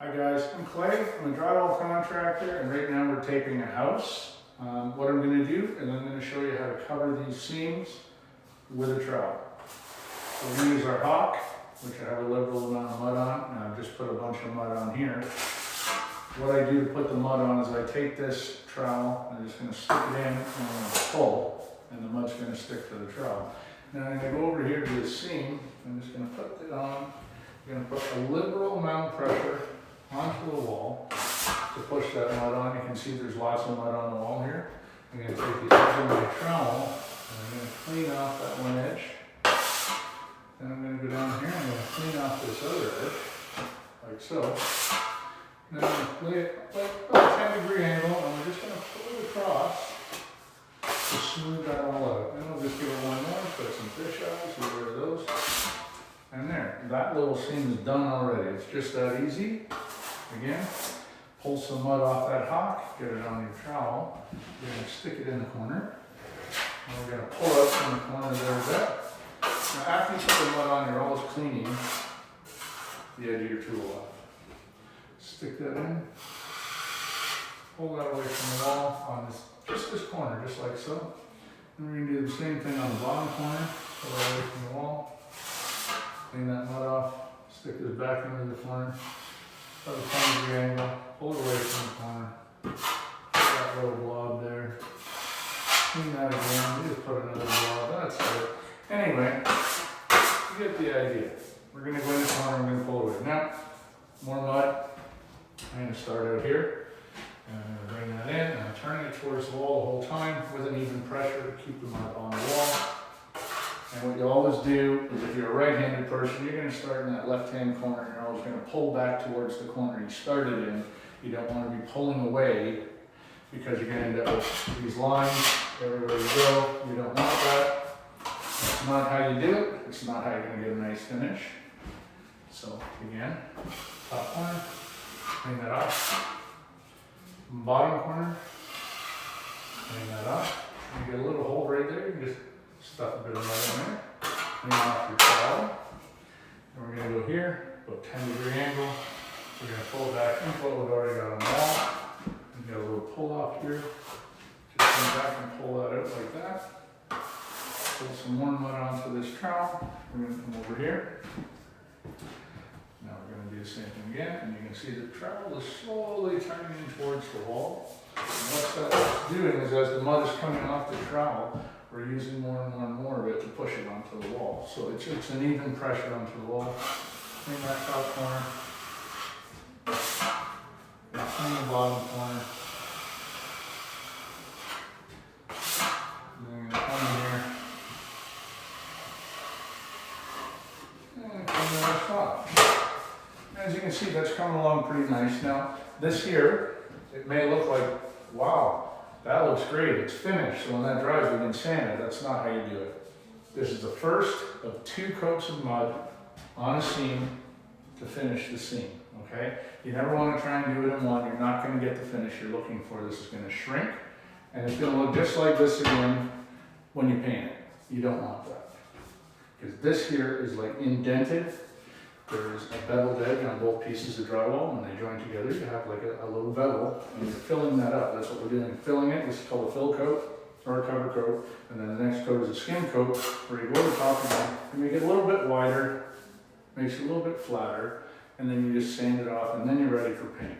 Hi guys, I'm Clay. I'm a drywall contractor, and right now we're taping a house. What I'm going to do is I'm going to show you how to cover these seams with a trowel. So we're going to use our hawk, which I have a liberal amount of mud on, and I've just put a bunch of mud on here. What I do to put the mud on is I take this trowel, I'm just going to stick it in, and I'm going to pull, and the mud's going to stick to the trowel. Now I'm going to go over here to the seam. I'm just going to put it on. I'm going to put a liberal amount of pressure onto the wall to push that mud on. You can see there's lots of mud on the wall here. I'm going to take the edge of my trowel and I'm going to clean off that one edge. Then I'm going to go down here and I'm going to clean off this other edge, like so. And then I'm going to lay it like a 10-degree angle and we're just going to pull it across to smooth that all out. And we'll just give it one more, put some fish eyes, get rid of those. And there, that little seam is done already. It's just that easy. Again, pull some mud off that hawk, get it on your trowel. You're going to stick it in the corner. And we're going to pull out from the corner there a bit. Now after you put the mud on, you're always cleaning the edge of your tool off. Stick that in. Pull that away from the wall on just this corner, just like so. And we're going to do the same thing on the bottom corner. Pull that away from the wall. Clean that mud off. Stick this back into the corner. Put a 10-degree angle, pull it away from the corner, that little blob there, clean that again, you just put another blob, that's it. Anyway, you get the idea. We're going to go in the corner, we're going to pull it away. Now, more mud, I'm going to start out here, and I'm going to bring that in, and I'm turning it towards the wall the whole time with an even pressure to keep the mud on the wall. And what you always do is if you're a right-handed person, you're going to start in that left-hand corner and you're always going to pull back towards the corner you started in. You don't want to be pulling away because you're going to end up with these lines everywhere you go. You don't want that. That's not how you do it. It's not how you're going to get a nice finish. So again, top corner, clean that off. Bottom corner, clean that off. You get a little hole right there. You can just stuff a bit of mud in there, clean off your trowel. And we're going to go here, go 10-degree angle. We're going to pull back into what we've already got on the wall. We got a little pull off here. Just come back and pull that out like that. Pull some more mud onto this trowel. We're going to come over here. Now we're going to do the same thing again, and you can see the trowel is slowly turning in towards the wall. And what that's doing is as the mud is coming off the trowel, we're using more and more and more of it to push it onto the wall. So it's an even pressure onto the wall. Clean that top corner. And clean the bottom corner. And then I'm going to come in here. And clean the rest off. As you can see, that's coming along pretty nice. Now, this here, it may look like, wow, that looks great, it's finished, so when that dries we can sand it. That's not how you do it. This is the first of 2 coats of mud on a seam to finish the seam, okay? You never want to try and do it in one. You're not going to get the finish you're looking for. This is going to shrink, and it's going to look just like this again when you paint it. You don't want that. Because this here is like indented. There's a beveled edge on both pieces of drywall. When they join together, you have like a little bevel, and you're filling that up. That's what we're doing. Filling it, this is called a fill coat or a cover coat, and then the next coat is a skim coat, where you go to the top again, and make it a little bit wider, makes it a little bit flatter, and then you just sand it off, and then you're ready for paint.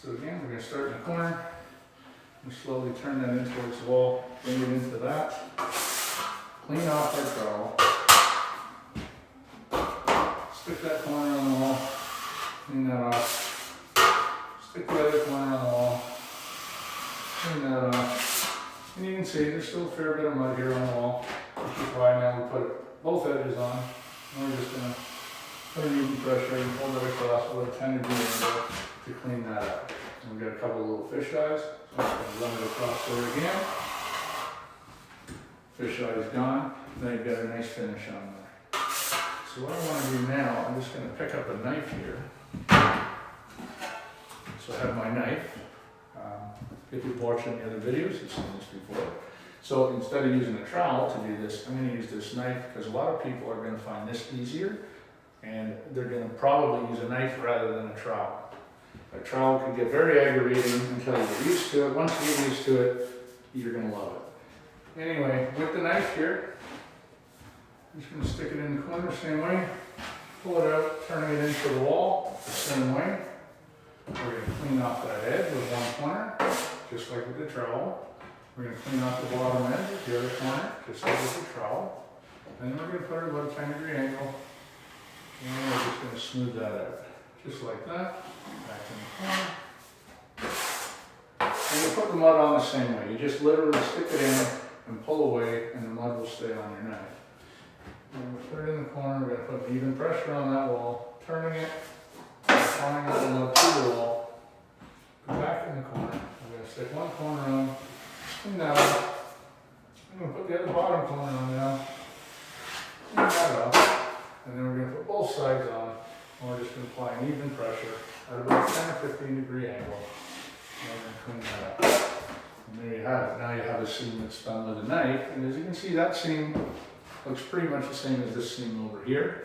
So again, we're going to start in the corner, and slowly turn that in towards the wall, bring it into that, clean off our trowel. Stick that corner on the wall, clean that off. Stick the other corner on the wall, clean that off. And you can see there's still a fair bit of mud here on the wall, which is why now we put both edges on. And we're just going to put an even pressure and pull it across with a 10-degree angle to clean that up. And we've got a couple of little fish eyes, so I'm just going to run it across there again. Fish eye is gone, then you've got a nice finish on there. So what I want to do now, I'm just going to pick up a knife here. So I have my knife. If you've watched any other videos, you've seen this before. So instead of using a trowel to do this, I'm going to use this knife because a lot of people are going to find this easier, and they're going to probably use a knife rather than a trowel. A trowel can get very aggravating until you get used to it. Once you get used to it, you're gonna love it. Anyway, with the knife here, I'm just gonna stick it in the corner the same way, pull it out, turning it into the wall the same way. We're gonna clean off that edge with one corner, just like with the trowel. We're gonna clean off the bottom edge with the other corner, just like with the trowel. And then we're gonna put it about a 10-degree angle, and we're just gonna smooth that out. Just like that, back in the corner. And you put the mud on the same way. You just literally stick it in and pull away, and the mud will stay on your knife. And we put it in the corner, we're gonna put even pressure on that wall, turning it, applying the mud to the wall, go back in the corner. I'm gonna stick one corner on, clean that up. I'm gonna put the other bottom corner on now, clean that up, and then we're gonna put both sides on. And we're just going to apply an even pressure at about 10 or 15-degree angle. And we're going to clean that up. And there you have it. Now you have a seam that's done with a knife. And as you can see, that seam looks pretty much the same as this seam over here.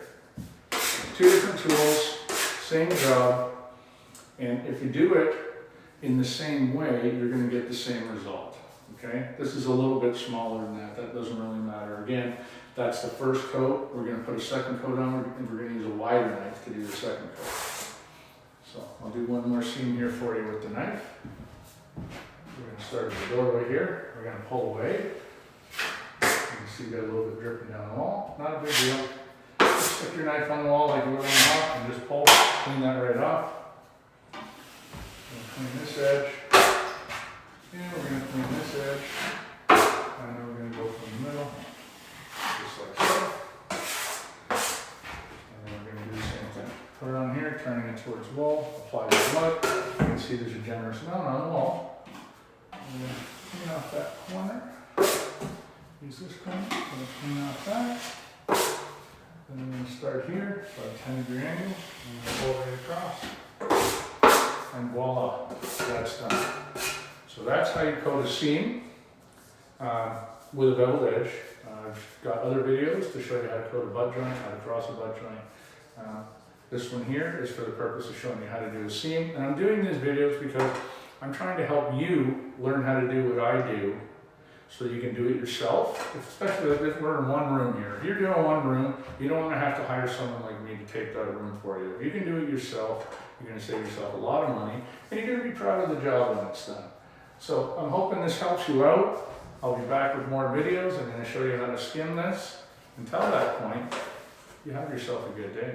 Two different tools, same job. And if you do it in the same way, you're going to get the same result. Okay? This is a little bit smaller than that. That doesn't really matter. Again, that's the first coat. We're going to put a second coat on, and we're going to use a wider knife to do the second coat. So I'll do one more seam here for you with the knife. We're going to start with the doorway here. We're going to pull away. You can see you got a little bit dripping down the wall. Not a big deal. Just stick your knife on the wall like you would on the top and just pull, clean that right off. Clean this edge. And we're going to clean this edge. And then we're going to go from the middle. Just like so. And then we're going to do the same thing. Put it on here, turning it towards the wall, apply the mud. You can see there's a generous amount on the wall. And then clean off that corner. Use this corner, going to clean off that. And then we're going to start here, about a 10-degree angle, and pull right across. And voila, that's done. So that's how you coat a seam with a beveled edge. I've got other videos to show you how to coat a butt joint, how to cross a butt joint. This one here is for the purpose of showing you how to do a seam. And I'm doing these videos because I'm trying to help you learn how to do what I do so you can do it yourself, especially if we're in one room here. If you're doing one room, you don't want to have to hire someone like me to tape that room for you. If you can do it yourself, you're going to save yourself a lot of money, and you're going to be proud of the job when it's done. So I'm hoping this helps you out. I'll be back with more videos. I'm going to show you how to skim this. Until that point, you have yourself a good day.